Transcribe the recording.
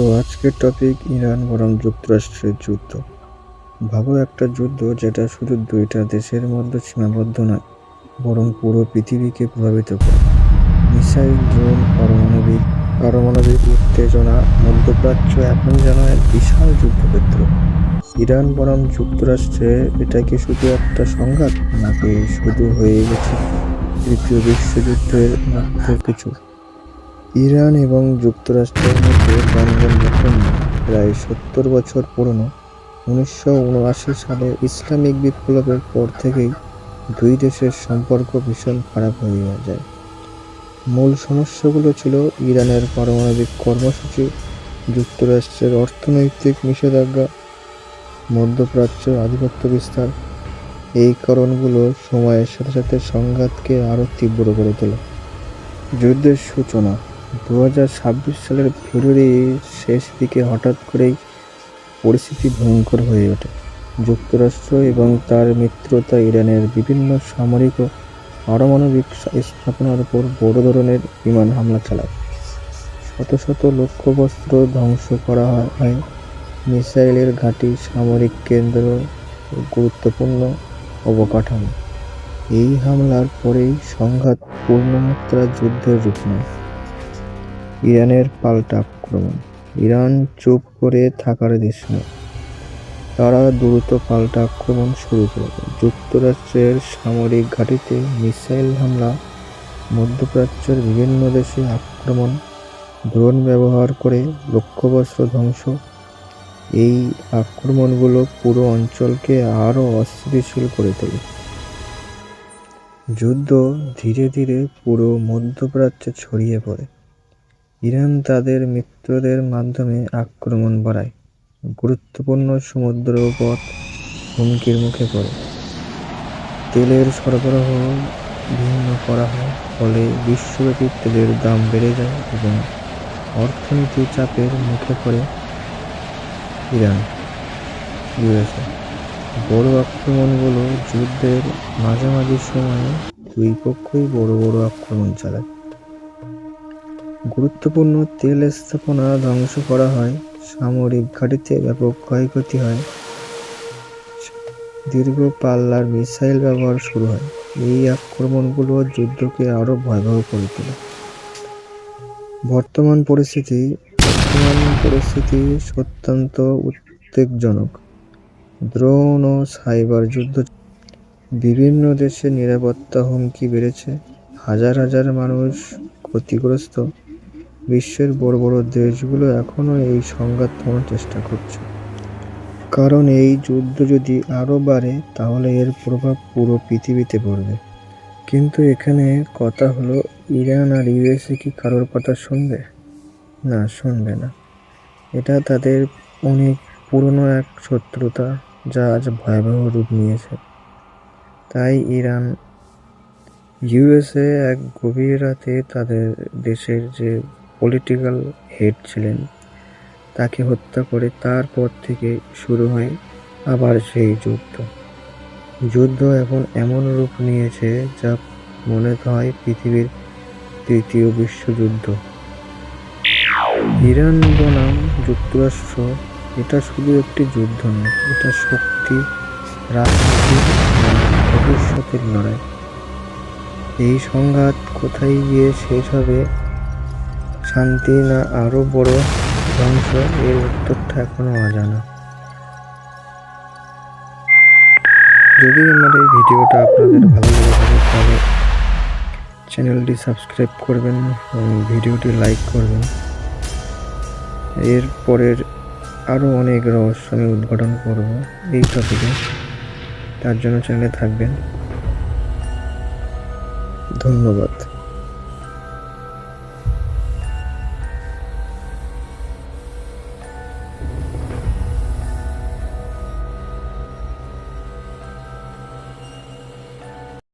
তো আজকের topic Iran বনাম যুক্তরাষ্ট্রের যুদ্ধ। ভাবো একটা যুদ্ধ যেটা শুধু দুইটা দেশের মধ্যে সীমাবদ্ধ নয়, বরং পুরো পৃথিবীকে প্রভাবিত করে। মিসাইল, ড্রোন, পারমাণবিক উত্তেজনা, মধ্যপ্রাচ্য এখন যেন এক বিশাল যুদ্ধক্ষেত্র। ইরান বনাম যুক্তরাষ্ট্রে এটা কি শুধু একটা সংঘাত, নাকি শুধু হয়ে গেছে তৃতীয় বিশ্বযুদ্ধের মতো কিছু? ইরান এবং যুক্তরাষ্ট্রের মধ্যে দ্বন্দ্ব নতুন নয়, প্রায় 70 বছর পুরনো। 1979 সালে ইসলামিক বিপ্লবের পর থেকেই দুই দেশের সম্পর্ক ভীষণ খারাপ হয়ে যায়। মূল সমস্যাগুলো ছিল ইরানের পারমাণবিক কর্মসূচি, যুক্তরাষ্ট্রের অর্থনৈতিক নিষেধাজ্ঞা, মধ্যপ্রাচ্যের আধিপত্য বিস্তার। এই কারণগুলো সময়ের সাথে সাথে সংঘাতকে আরও তীব্র করে তোলে। যুদ্ধের সূচনা 2026 সালের ফেব্রুয়ারির শেষ দিকে হঠাৎ করেই পরিস্থিতি ভয়ঙ্কর হয়ে ওঠে। যুক্তরাষ্ট্র এবং তার মিত্রতা ইরানের বিভিন্ন সামরিক ও পারমাণবিক স্থাপনার উপর বড় ধরনের বিমান হামলা চালায়। শত শত লক্ষ্যবস্ত্র ধ্বংস করা হয়, মিসাইলের ঘাঁটি, সামরিক কেন্দ্র, গুরুত্বপূর্ণ অবকাঠামো। এই হামলার পরেই সংঘাত পূর্ণমাত্রা যুদ্ধের রূপ নেয়। ইরানের পাল্টা আক্রমণ। ইরান চুপ করে থাকার দেশ নয়, তারা দ্রুত পাল্টা আক্রমণ শুরু করে। যুক্তরাষ্ট্রের সামরিক ঘাঁটিতে মিসাইল হামলা, মধ্যপ্রাচ্যের বিভিন্ন দেশে আক্রমণ, ড্রোন ব্যবহার করে লক্ষ্যবস্ত্র ধ্বংস। এই আক্রমণগুলো পুরো অঞ্চলকে আরও অস্থিতিশীল করে তোলে। যুদ্ধ ধীরে ধীরে পুরো মধ্যপ্রাচ্যে ছড়িয়ে পড়ে। ইরান তাদের মিত্রদের মাধ্যমে আক্রমণ বাড়ায়, গুরুত্বপূর্ণ সমুদ্রপথ হুমকির মুখে পড়ে। তেলের সরবরাহ ভিন্ন করা হয়, ফলে বিশ্বব্যাপী তেলের দাম বেড়ে যায় এবং অর্থনীতি চাপের মুখে পড়ে ইরান। ইউএসএ বড় আক্রমণগুলো যুদ্ধের মাঝামাঝি সময়ে দুই পক্ষই বড় বড় আক্রমণ চালায়। গুরুত্বপূর্ণ তেল স্থাপনা ধ্বংস করা হয়, সামরিক ঘাঁটিতে ব্যাপক ক্ষয়ক্ষতি হয়, দীর্ঘ পাল্লার মিসাইল ব্যবহার শুরু হয়। এই আক্রমণগুলো যুদ্ধকে আরও ভয়াবহ করে তোলে। বর্তমান পরিস্থিতি অত্যন্ত উদ্বেগজনক। ড্রোন ও সাইবার যুদ্ধ, বিভিন্ন দেশে নিরাপত্তা হুমকি বেড়েছে, হাজার হাজার মানুষ ক্ষতিগ্রস্ত। বিশ্বের বড় বড় দেশগুলো এখনও এই সংঘাত থামানোর চেষ্টা করছে, কারণ এই যুদ্ধ যদি আরও বাড়ে তাহলে এর প্রভাব পুরো পৃথিবীতে পড়বে। কিন্তু এখানে কথা হলো, ইরান আর ইউএসএ কি কারোর কথা শুনবে? না, শুনবে না। এটা তাদের অনেক পুরনো এক শত্রুতা, যা আজ ভয়াবহ রূপ নিয়েছে। তাই ইরান, ইউএসএ এক গভীর রাতে তাদের দেশের যে পলিটিক্যাল হেড ছিলেন তাকে হত্যা করে। তারপর থেকে শুরু হয় আবার সেই যুদ্ধ এখন এমন রূপ নিয়েছে যা মনে হয় পৃথিবীর তৃতীয় বিশ্বযুদ্ধ। ইরান বনাম যুক্তরাষ্ট্র, এটা শুধু একটি যুদ্ধ নয়, এটা শক্তি, রাজনীতি এবং ভবিষ্যতের লড়াই। এই সংঘাত কোথায় গিয়ে শেষ হবে, শান্তি না আরও বড় ধ্বংস, এর উত্তরটা এখনো অজানা। যদি আমার এই ভিডিওটা আপনাদের ভালো লেগে থাকে তাহলে চ্যানেলটি সাবস্ক্রাইব করবেন এবং ভিডিওটি লাইক করবেন। এর পরের আরও অনেক রহস্য আমি উদ্ঘাটন করব এই টপিকে, তার জন্য চ্যানেলে থাকবেন। ধন্যবাদ।